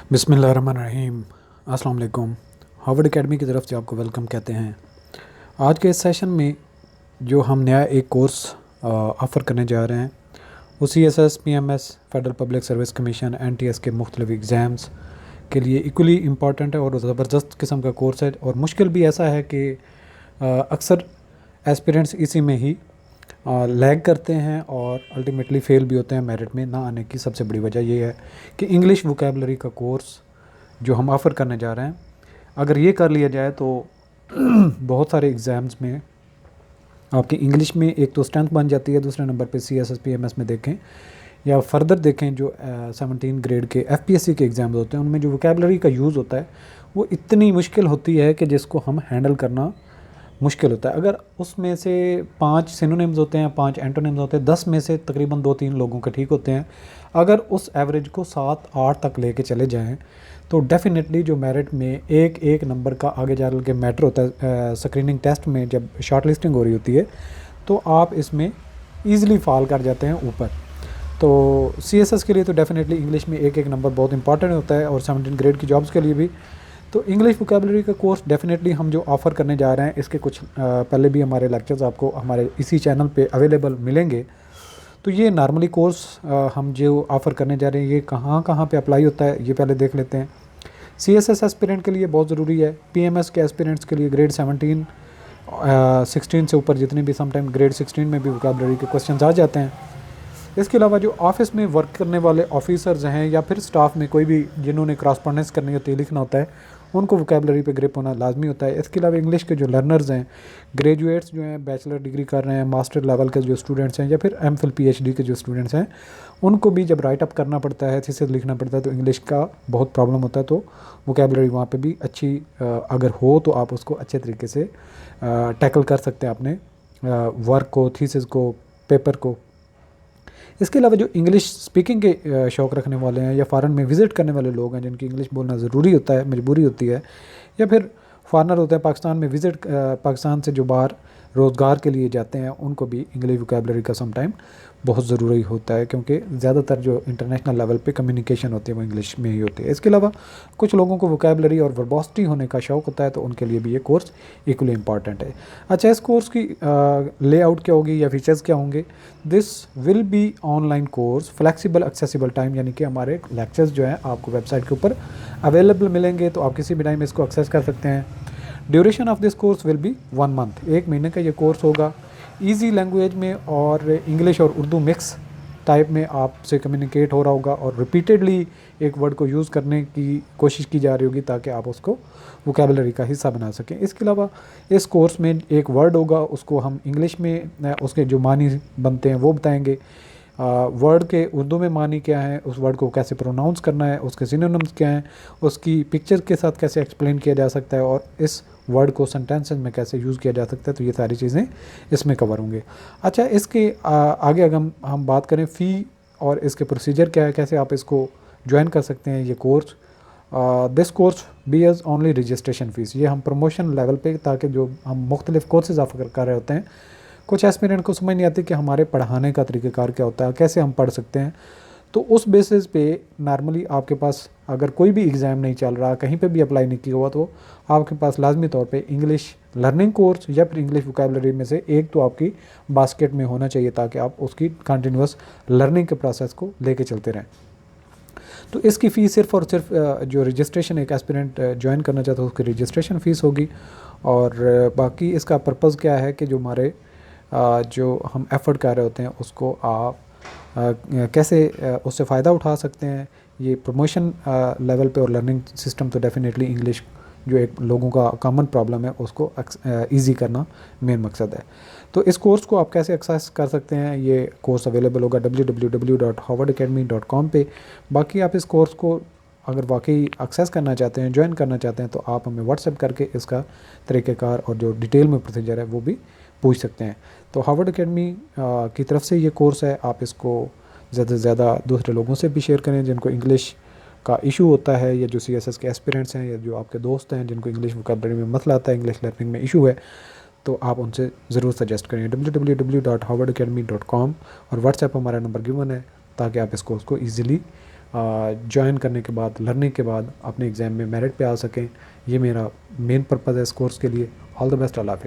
बिस्मिल्लाहिर्रहमानिर्रहीम। अस्सलाम वालेकुम। हार्वर्ड एकेडमी की तरफ से आपको वेलकम कहते हैं। आज के इस सेशन में जो हम नया एक कोर्स ऑफ़र करने जा रहे हैं वो CSS PMS federal public service commission NTS के मुख्तलिफ एग्ज़ाम्स के लिए इक्वली इम्पॉर्टेंट है और ज़बरदस्त किस्म का कोर्स है और मुश्किल भी ऐसा है कि अक्सर एस्पिरेंट्स इसी में ही लैग करते हैं और अल्टीमेटली फ़ेल भी होते हैं। मेरिट में ना आने की सबसे बड़ी वजह ये है कि इंग्लिश वोकेबलरी का कोर्स जो हम ऑफ़र करने जा रहे हैं, अगर ये कर लिया जाए तो बहुत सारे एग्ज़ाम्स में आपकी इंग्लिश में एक तो स्ट्रेंथ बन जाती है। दूसरे नंबर पे CSS PMS में देखें या फर्दर देखें जो 17 ग्रेड के FPSC के एग्ज़ाम्स होते हैं उनमें जो वोकेबलरी का यूज़ होता है वो इतनी मुश्किल होती है कि जिसको हम हैंडल करना मुश्किल होता है। अगर उसमें से 5 सिनोनिम्स होते हैं, 5 एंटोनिम्स होते हैं, 10 में से तकरीबन 2-3 लोगों के ठीक होते हैं। अगर उस एवरेज को 7-8 तक लेके चले जाएं तो डेफिनेटली जो मेरिट में एक एक नंबर का आगे जा के मैटर होता है स्क्रीनिंग टेस्ट में जब शॉर्ट लिस्टिंग हो रही होती है तो आप इसमें ईज़िली फॉल कर जाते हैं ऊपर। तो CSS के लिए तो डेफिनेटली इंग्लिश में एक एक नंबर बहुत इंपॉर्टेंट होता है और 17 ग्रेड की जॉब्स के लिए भी। तो इंग्लिश वोकेबलरी का कोर्स डेफिनेटली हम जो ऑफ़र करने जा रहे हैं इसके कुछ पहले भी हमारे लेक्चर्स आपको हमारे इसी चैनल पे अवेलेबल मिलेंगे। तो ये नॉर्मली कोर्स हम जो ऑफ़र करने जा रहे हैं ये कहाँ कहाँ पे अप्लाई होता है ये पहले देख लेते हैं। CSS एस्पिरेंट के लिए बहुत ज़रूरी है। PMS के एस्पिरेंट्स के लिए ग्रेड 17 16 से ऊपर जितने भी समटाइम ग्रेड 16 में भी वोकेबलरी के क्वेश्चन आ जाते हैं। इसके अलावा जो ऑफिस में वर्क करने वाले ऑफिसर्स हैं या फिर स्टाफ में कोई भी जिन्होंने क्रॉसपॉन्डेंस करनी होती है, लिखना होता है, उनको वोकेबलरी पे ग्रिप होना लाजमी होता है। इसके अलावा इंग्लिश के जो लर्नर्स हैं, ग्रेजुएट्स जो हैं, बैचलर डिग्री कर रहे हैं, मास्टर लेवल के जो स्टूडेंट्स हैं या फिर MPhil PhD के जो स्टूडेंट्स हैं, उनको भी जब राइट अप करना पड़ता है, थीसिस लिखना पड़ता है तो इंग्लिश का बहुत प्रॉब्लम होता है। तो वोकेबलरी वहाँ पे भी अच्छी अगर हो तो आप उसको अच्छे तरीके से टैकल कर सकते हैं अपने वर्क को, थीसिस को, पेपर को। इसके अलावा जो इंग्लिश स्पीकिंग के शौक़ रखने वाले हैं या फ़ॉरेन में विज़िट करने वाले लोग हैं जिनकी इंग्लिश बोलना ज़रूरी होता है, मजबूरी होती है, या फिर फ़ॉरनर होते हैं पाकिस्तान में विज़िट पाकिस्तान से जो बाहर रोज़गार के लिए जाते हैं, उनको भी इंग्लिश वोकेबलरी का सम टाइम बहुत ज़रूरी होता है क्योंकि ज़्यादातर जो इंटरनेशनल लेवल पे कम्युनिकेशन होती है वो इंग्लिश में ही होती है। इसके अलावा कुछ लोगों को वोकेबलरी और वर्बोसिटी होने का शौक़ होता है तो उनके लिए भी ये कोर्स इक्वली इम्पॉर्टेंट है। अच्छा, इस कोर्स की लेआउट क्या होगी या फीचर्स क्या होंगे? This will be online course, flexible accessible time, यानी कि हमारे लेक्चर्स जो हैं आपको वेबसाइट के ऊपर अवेलेबल मिलेंगे तो आप किसी भी टाइम इसको एक्सेस कर सकते हैं। Duration of this course will be 1 month, 1 महीने का ये कोर्स होगा। ईजी लैंग्वेज में और इंग्लिश और उर्दू मिक्स टाइप में आपसे कम्युनिकेट हो रहा होगा और रिपीटेडली एक वर्ड को यूज़ करने की कोशिश की जा रही होगी ताकि आप उसको वोकेबलरी का हिस्सा बना सकें। इसके अलावा इस कोर्स में एक वर्ड होगा, उसको हम इंग्लिश में उसके जो मानी बनते हैं वो बताएंगे। वर्ड के उर्दू में मानी क्या है, उस वर्ड को कैसे प्रोनाउंस करना है, उसके सिनोनिम्स क्या हैं, उसकी पिक्चर के साथ कैसे एक्सप्लेन किया जा सकता है और इस वर्ड को सेंटेंसेस में कैसे यूज़ किया जा सकता है, तो ये सारी चीज़ें इसमें कवर होंगे। अच्छा, इसके आगे अगर हम बात करें फ़ी और इसके प्रोसीजर क्या है, कैसे आप इसको ज्वाइन कर सकते हैं ये course. This course be as only registration fees, ये हम प्रमोशन लेवल पे, ताकि जो हम मुख्तलिफ कोर्सेज ऑफर कर रहे होते हैं, कुछ एस्पिरेंट को समझ नहीं आती कि हमारे पढ़ाने का तरीक़ाकार क्या होता है, कैसे हम पढ़ सकते हैं। तो उस बेसिस पे नॉर्मली आपके पास अगर कोई भी एग्ज़ाम नहीं चल रहा, कहीं पे भी अप्लाई नहीं किया हुआ, तो आपके पास लाजमी तौर पे इंग्लिश लर्निंग कोर्स या फिर इंग्लिश वोकेबलरी में से एक तो आपकी बास्केट में होना चाहिए ताकि आप उसकी कंटिन्यूस लर्निंग के प्रोसेस को लेके चलते रहें। तो इसकी फ़ीस सिर्फ़ और सिर्फ जो रजिस्ट्रेशन एक एस्पिरेंट ज्वाइन करना चाहता है उसकी रजिस्ट्रेशन फ़ीस होगी। और बाकी इसका पर्पज़ क्या है कि जो हमारे जो हम एफ़र्ट कर रहे होते हैं उसको आप कैसे उससे फ़ायदा उठा सकते हैं। ये प्रमोशन लेवल पे और लर्निंग सिस्टम तो डेफिनेटली इंग्लिश जो एक लोगों का कॉमन प्रॉब्लम है उसको ईज़ी करना मेन मकसद है। तो इस कोर्स को आप कैसे एक्सेस कर सकते हैं, ये कोर्स अवेलेबल होगा www.harvardacademy.com पे। बाकी आप इस कोर्स को अगर वाकई एक्सेस करना चाहते हैं, ज्वाइन करना चाहते हैं, तो आप हमें व्हाट्सएप करके इसका तरीक़ेकार और जो डिटेल में प्रोसीजर है वो भी पूछ सकते हैं। तो हार्वर्ड एकेडमी की तरफ से ये कोर्स है, आप इसको ज़्यादा से ज़्यादा दूसरे लोगों से भी शेयर करें जिनको इंग्लिश का इशू होता है, या जो CSS के एस्पिरेंट्स हैं, या जो आपके दोस्त हैं जिनको इंग्लिश वोकेबलरी में मसला आता है, इंग्लिश लर्निंग में इशू है, तो आप उनसे ज़रूर सजेस्ट करें। www.harvardacademy.com और व्हाट्सएप हमारा नंबर गिवन है ताकि आप इस कोर्स को ईज़िली ज्वाइन करने के बाद, लर्निंग के बाद अपने एग्ज़ाम में मेरिट पे आ सकें। ये मेरा मेन पर्पज़ है इस कोर्स के लिए। ऑल द बेस्ट, अल्लाह हाफ़िज़।